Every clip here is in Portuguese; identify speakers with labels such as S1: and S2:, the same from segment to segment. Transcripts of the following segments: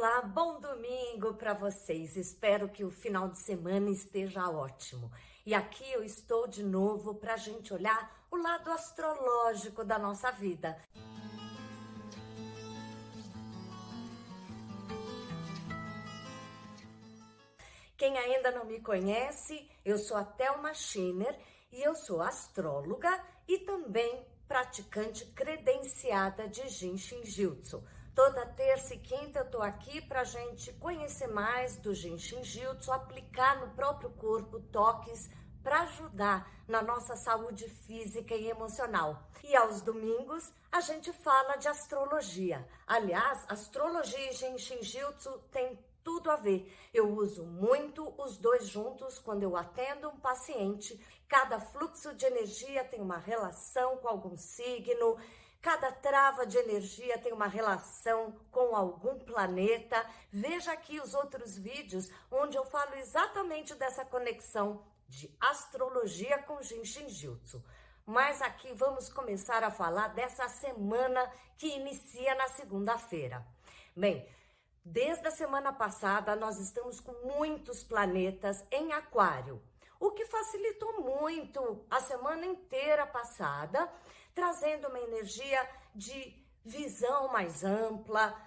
S1: Olá, bom domingo para vocês. Espero que o final de semana esteja ótimo. E aqui eu estou de novo para a gente olhar o lado astrológico da nossa vida. Quem ainda não me conhece, eu sou a Thelma Schiner e eu sou astróloga e também praticante credenciada de Jinshin Jyutsu. Toda terça e quinta eu tô aqui pra gente conhecer mais do Jinshin Jyutsu, aplicar no próprio corpo toques para ajudar na nossa saúde física e emocional. E aos domingos a gente fala de astrologia. Aliás, astrologia e Jinshin Jyutsu tem tudo a ver. Eu uso muito os dois juntos quando eu atendo um paciente. Cada fluxo de energia tem uma relação com algum signo. Cada trava de energia tem uma relação com algum planeta. Veja aqui os outros vídeos onde eu falo exatamente dessa conexão de astrologia com Jinshin Jyutsu. Mas aqui vamos começar a falar dessa semana que inicia na segunda-feira. Bem, desde a semana passada nós estamos com muitos planetas em Aquário, o que facilitou muito a semana inteira passada, trazendo uma energia de visão mais ampla,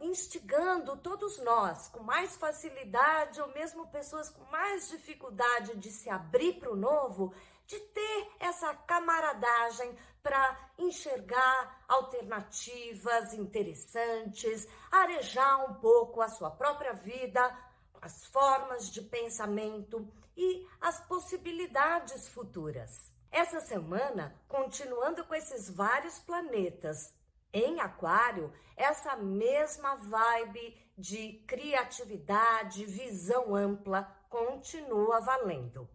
S1: instigando todos nós com mais facilidade, ou mesmo pessoas com mais dificuldade de se abrir para o novo, de ter essa camaradagem para enxergar alternativas interessantes, arejar um pouco a sua própria vida, as formas de pensamento e as possibilidades futuras. Essa semana, continuando com esses vários planetas em Aquário, essa mesma vibe de criatividade, visão ampla continua valendo.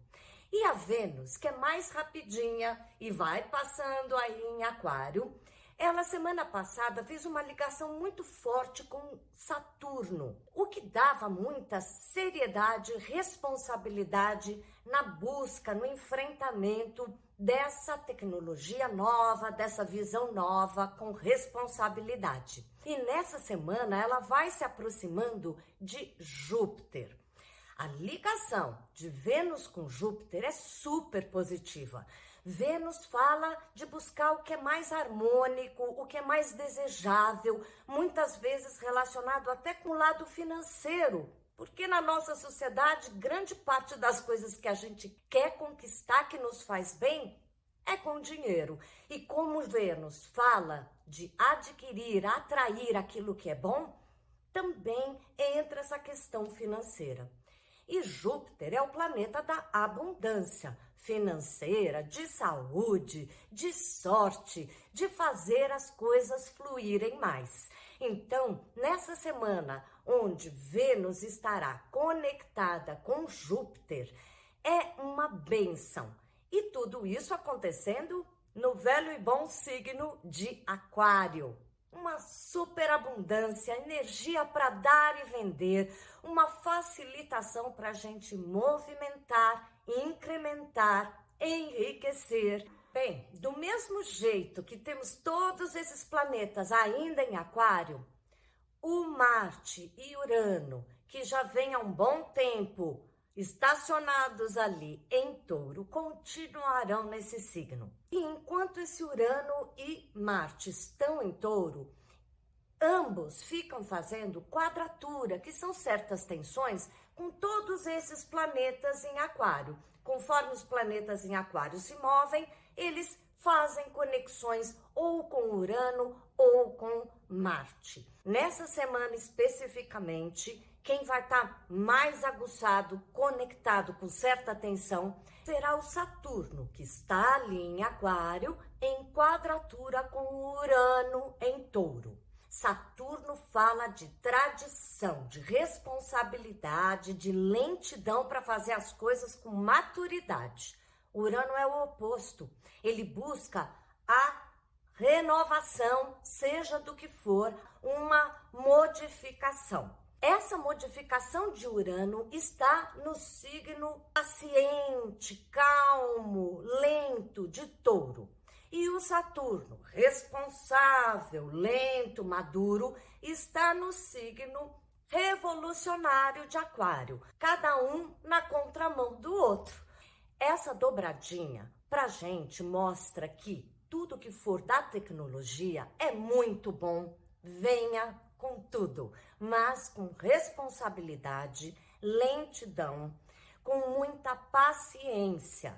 S1: E a Vênus, que é mais rapidinha e vai passando aí em Aquário, ela semana passada fez uma ligação muito forte com Saturno, o que dava muita seriedade e responsabilidade na busca, no enfrentamento dessa tecnologia nova, dessa visão nova com responsabilidade. E nessa semana ela vai se aproximando de Júpiter. A ligação de Vênus com Júpiter é super positiva. Vênus fala de buscar o que é mais harmônico, o que é mais desejável, muitas vezes relacionado até com o lado financeiro, porque na nossa sociedade, grande parte das coisas que a gente quer conquistar, que nos faz bem, é com dinheiro. E como Vênus fala de adquirir, atrair aquilo que é bom, também entra essa questão financeira. E Júpiter é o planeta da abundância financeira, de saúde, de sorte, de fazer as coisas fluírem mais. Então, nessa semana onde Vênus estará conectada com Júpiter, é uma bênção. E tudo isso acontecendo no velho e bom signo de Aquário. Uma superabundância, energia para dar e vender, uma facilitação para a gente movimentar, incrementar, enriquecer. Bem, do mesmo jeito que temos todos esses planetas ainda em Aquário, o Marte e Urano, que já vem há um bom tempo estacionados ali em Touro, continuarão nesse signo. E enquanto esse Urano e Marte estão em Touro, ambos ficam fazendo quadratura, que são certas tensões com todos esses planetas em Aquário. Conforme os planetas em Aquário se movem, eles fazem conexões ou com Urano ou com Marte. Nessa semana especificamente, quem vai estar mais aguçado, conectado com certa tensão, será o Saturno, que está ali em Aquário, em quadratura com o Urano em Touro. Saturno fala de tradição, de responsabilidade, de lentidão para fazer as coisas com maturidade. Urano é o oposto. Ele busca a renovação, seja do que for, uma modificação. Essa modificação de Urano está no signo paciente, calmo, lento de Touro. E o Saturno, responsável, lento, maduro, está no signo revolucionário de Aquário, cada um na contramão do outro. Essa dobradinha pra gente mostra que tudo que for da tecnologia é muito bom, venha com tudo, mas com responsabilidade, lentidão, com muita paciência.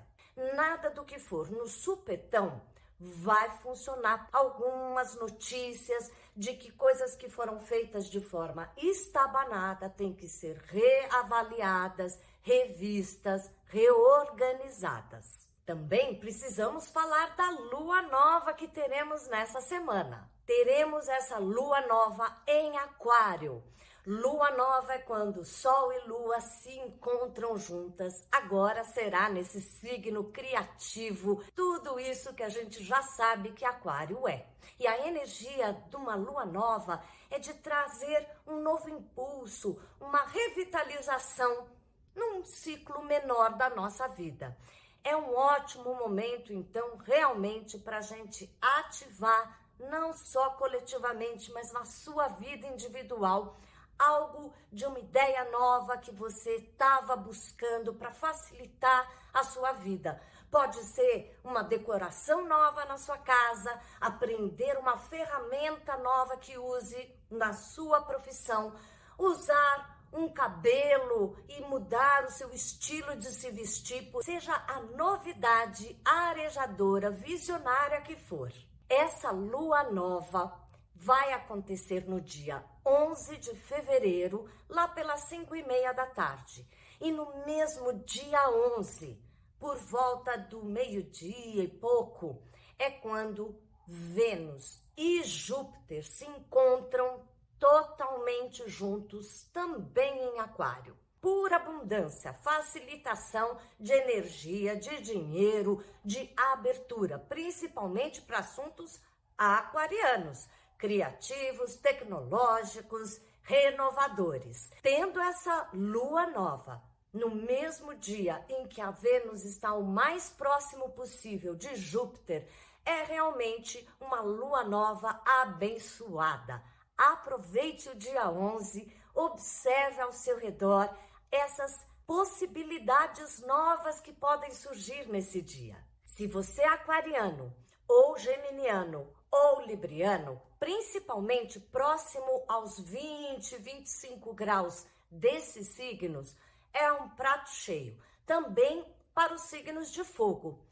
S1: Nada do que for no supetão vai funcionar. Algumas notícias de que coisas que foram feitas de forma estabanada têm que ser reavaliadas, revistas, reorganizadas. Também precisamos falar da lua nova que teremos nessa semana. Teremos essa lua nova em Aquário. Lua nova é quando Sol e Lua se encontram juntas. Agora será nesse signo criativo, tudo isso que a gente já sabe que Aquário é. E a energia de uma lua nova é de trazer um novo impulso, uma revitalização num ciclo menor da nossa vida. É um ótimo momento, então, realmente para a gente ativar, não só coletivamente, mas na sua vida individual, algo de uma ideia nova que você estava buscando para facilitar a sua vida. Pode ser uma decoração nova na sua casa, aprender uma ferramenta nova que use na sua profissão, usar um cabelo e mudar o seu estilo de se vestir, seja a novidade arejadora, visionária que for. Essa lua nova vai acontecer no dia 11 de fevereiro, lá pelas 5:30 da tarde. E no mesmo dia 11, por volta do meio-dia e pouco, é quando Vênus e Júpiter se encontram totalmente juntos, também em Aquário. Pura abundância, facilitação de energia, de dinheiro, de abertura, principalmente para assuntos aquarianos, criativos, tecnológicos, renovadores. Tendo essa lua nova no mesmo dia em que a Vênus está o mais próximo possível de Júpiter, é realmente uma lua nova abençoada. Aproveite o dia 11, observe ao seu redor essas possibilidades novas que podem surgir nesse dia. Se você é aquariano, ou geminiano, ou libriano, principalmente próximo aos 20, 25 graus desses signos, é um prato cheio. Também para os signos de fogo,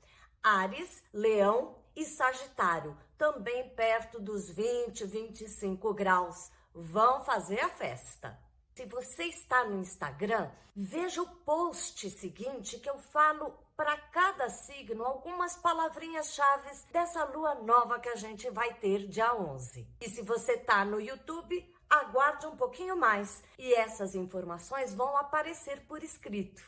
S1: Áries, Leão e Sagitário, também perto dos 20, 25 graus, vão fazer a festa. Se você está no Instagram, veja o post seguinte que eu falo para cada signo algumas palavrinhas-chave dessa lua nova que a gente vai ter dia 11. E se você está no YouTube, aguarde um pouquinho mais e essas informações vão aparecer por escrito.